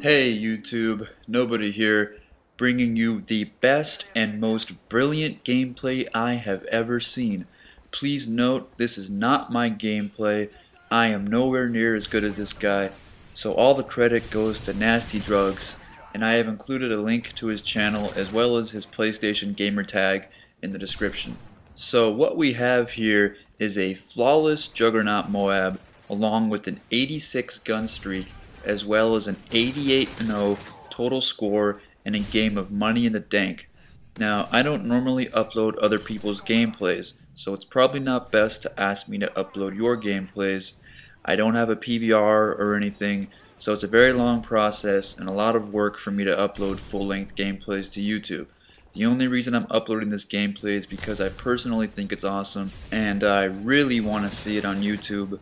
Hey YouTube, nobody here, bringing you the best and most brilliant gameplay I have ever seen. Please note, this is not my gameplay. I am nowhere near as good as this guy, so all the credit goes to Nasty Drugs, and I have included a link to his channel as well as his PlayStation Gamertag in the description. So what we have here is a flawless Juggernaut MOAB along with an 86 gun streak as well as an 88-0 total score in a game of Money in the Denk. Now, I don't normally upload other people's gameplays, so it's probably not best to ask me to upload your gameplays. I don't have a PVR or anything, so it's a very long process and a lot of work for me to upload full-length gameplays to YouTube. The only reason I'm uploading this gameplay is because I personally think it's awesome and I really want to see it on YouTube.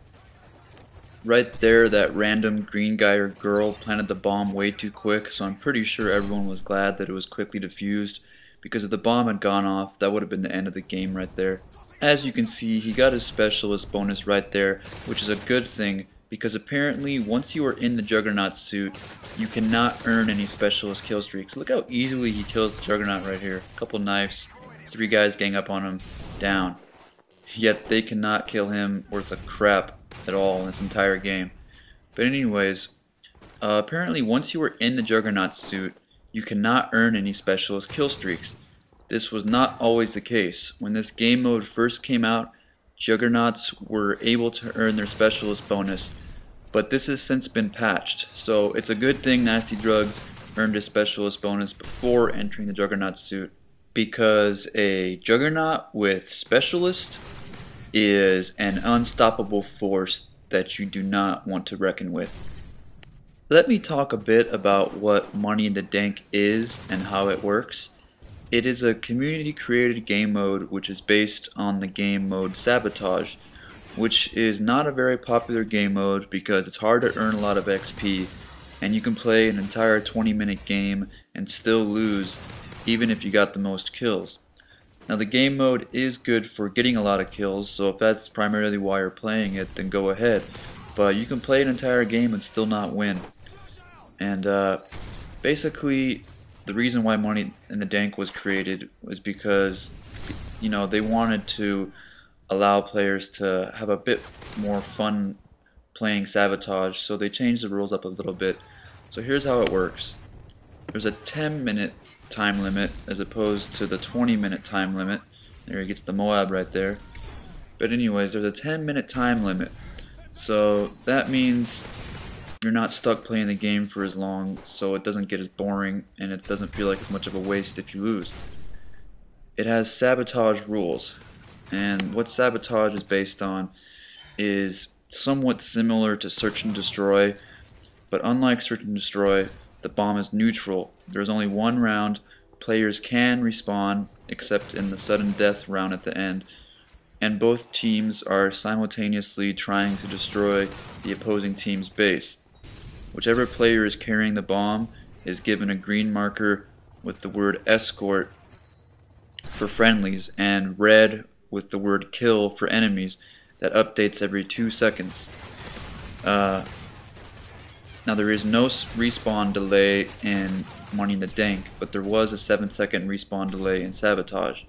Right there, that random green guy or girl planted the bomb way too quick, so I'm pretty sure everyone was glad that it was quickly defused, because if the bomb had gone off, that would have been the end of the game right there. As you can see, he got his specialist bonus right there, which is a good thing, because apparently once you are in the Juggernaut suit, you cannot earn any specialist kill streaks. Look how easily he kills the Juggernaut right here. A couple knives, 3 guys gang up on him, down. Yet they cannot kill him worth a crap at all in this entire game. But anyways, apparently once you are in the Juggernaut suit, you cannot earn any specialist kill streaks. This was not always the case. When this game mode first came out, Juggernauts were able to earn their specialist bonus, but this has since been patched, so it's a good thing Nasty Drugs earned his specialist bonus before entering the Juggernaut suit, because a Juggernaut with specialist is an unstoppable force that you do not want to reckon with. Let me talk a bit about what Money in the Denk is and how it works. It is a community created game mode which is based on the game mode Sabotage, which is not a very popular game mode because it's hard to earn a lot of XP and you can play an entire 20-minute game and still lose even if you got the most kills. Now the game mode is good for getting a lot of kills, so if that's primarily why you're playing it, then go ahead. But you can play an entire game and still not win. And basically, the reason why Money in the Denk was created was because, you know, they wanted to allow players to have a bit more fun playing Sabotage, so they changed the rules up a little bit. So here's how it works. There's a 10-minute time limit as opposed to the 20-minute time limit. There he gets the MOAB right there. But anyways, there's a 10-minute time limit. So that means you're not stuck playing the game for as long, so it doesn't get as boring and it doesn't feel like as much of a waste if you lose. It has Sabotage rules, and what Sabotage is based on is somewhat similar to Search and Destroy, but unlike Search and Destroy, the bomb is neutral. There's only one round. Players can respawn, except in the sudden death round at the end. And both teams are simultaneously trying to destroy the opposing team's base. Whichever player is carrying the bomb is given a green marker with the word escort for friendlies and red with the word kill for enemies that updates every 2 seconds. Now there is no respawn delay in Money in the Denk, but there was a 7-second respawn delay in Sabotage.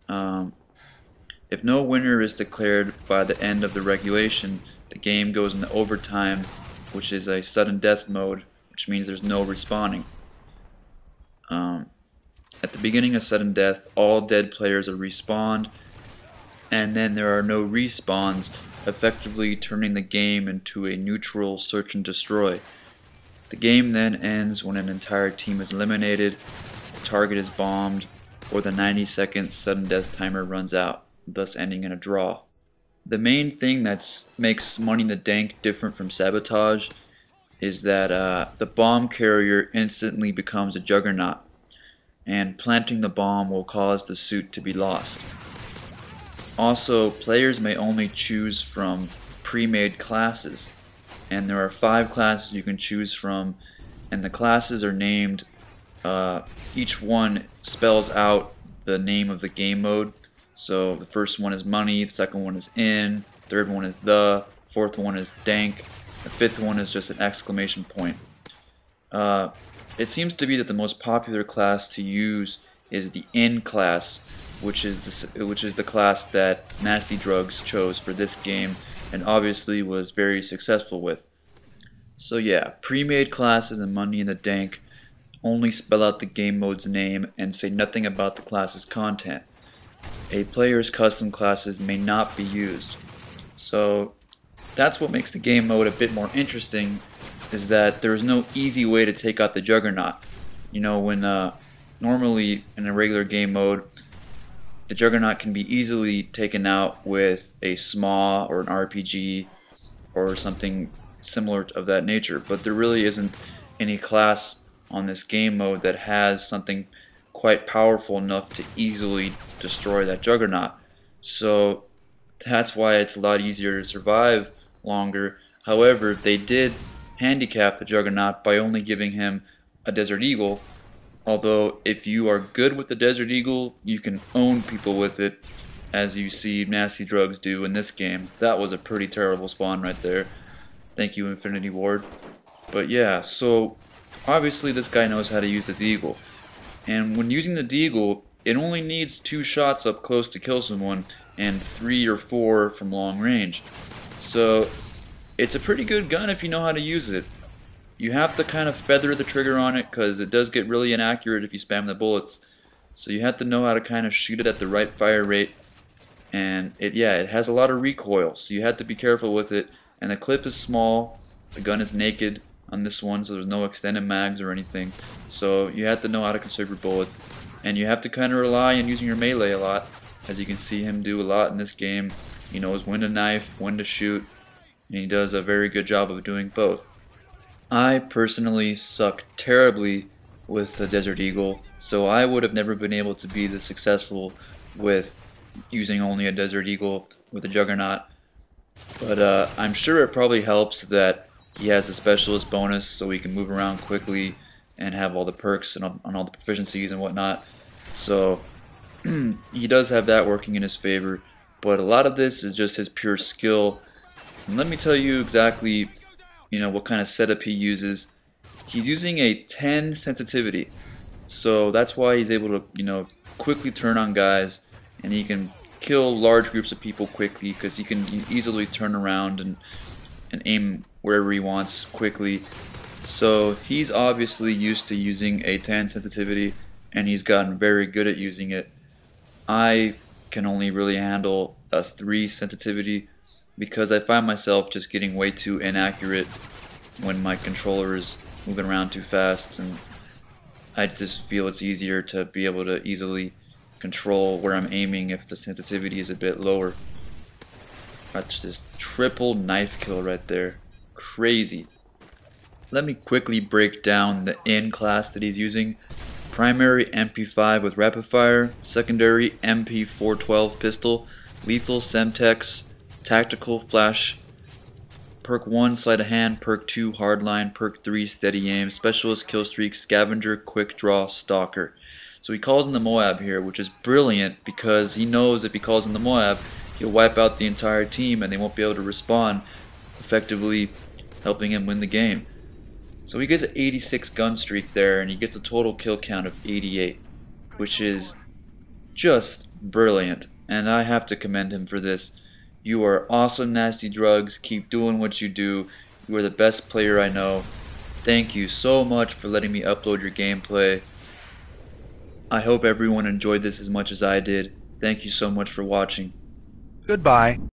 If no winner is declared by the end of the regulation, the game goes into overtime, which is a sudden death mode, which means there's no respawning. At the beginning of sudden death, all dead players are respawned, and then there are no respawns, effectively turning the game into a neutral search and destroy. The game then ends when an entire team is eliminated, the target is bombed, or the 90-second sudden death timer runs out, thus ending in a draw. The main thing that makes Money in the Denk different from Sabotage is that the bomb carrier instantly becomes a Juggernaut, and planting the bomb will cause the suit to be lost. Also, players may only choose from pre-made classes, and there are 5 classes you can choose from, and the classes are named, each one spells out the name of the game mode. So the first one is Money, the second one is In, third one is The, fourth one is Denk, the fifth one is just an exclamation point. It seems to be that the most popular class to use is the In class, which is the class that Nasty Drugs chose for this game and obviously was very successful with. So yeah, pre-made classes in Money in the Dank only spell out the game mode's name and say nothing about the class's content. A player's custom classes may not be used. So that's what makes the game mode a bit more interesting, is that there is no easy way to take out the Juggernaut. You know, when normally in a regular game mode, the Juggernaut can be easily taken out with a SMA or an RPG or something similar of that nature, but there really isn't any class on this game mode that has something quite powerful enough to easily destroy that Juggernaut. So that's why it's a lot easier to survive longer. However, they did handicap the Juggernaut by only giving him a Desert Eagle, although if you are good with the Desert Eagle, you can own people with it, as you see Nasty Drugs do in this game. That was a pretty terrible spawn right there. Thank you, Infinity Ward. But yeah, so obviously this guy knows how to use the Deagle. And when using the Deagle, it only needs 2 shots up close to kill someone and 3 or 4 from long range. So it's a pretty good gun if you know how to use it. You have to kind of feather the trigger on it because it does get really inaccurate if you spam the bullets. So you have to know how to kind of shoot it at the right fire rate. And it has a lot of recoil, so you have to be careful with it. And the clip is small, the gun is naked on this one, so there's no extended mags or anything. So you have to know how to conserve your bullets. And you have to kind of rely on using your melee a lot, as you can see him do a lot in this game. He knows when to knife, when to shoot, and he does a very good job of doing both. I personally suck terribly with the Desert Eagle, so I would have never been able to be this successful with using only a Desert Eagle with a Juggernaut. But I'm sure it probably helps that he has the specialist bonus, so he can move around quickly and have all the perks and all the proficiencies and whatnot. So he does have that working in his favor, but a lot of this is just his pure skill. And let me tell you exactly, what kind of setup he uses. He's using a 10 sensitivity, so that's why he's able to, quickly turn on guys, and he can kill large groups of people quickly because he can easily turn around and aim wherever he wants quickly. So he's obviously used to using a 10 sensitivity, and he's gotten very good at using it. I can only really handle a 3 sensitivity because I find myself just getting way too inaccurate when my controller is moving around too fast, and I just feel it's easier to be able to easily control where I'm aiming if the sensitivity is a bit lower. That's just triple knife kill right there. Crazy. Let me quickly break down the In class that he's using. Primary MP5 with rapid fire, secondary MP412 pistol, lethal Semtex, tactical flash, perk 1 Sleight of Hand, perk 2 Hardline, perk 3 Steady Aim, specialist Killstreak, Scavenger, Quickdraw, Stalker. So he calls in the MOAB here, which is brilliant because he knows if he calls in the MOAB, he'll wipe out the entire team and they won't be able to respawn, effectively helping him win the game. So he gets an 86 gun streak there, and he gets a total kill count of 88, which is just brilliant, and I have to commend him for this. You are awesome, Nasty Drugs. Keep doing what you do. You are the best player I know. Thank you so much for letting me upload your gameplay. I hope everyone enjoyed this as much as I did. Thank you so much for watching. Goodbye.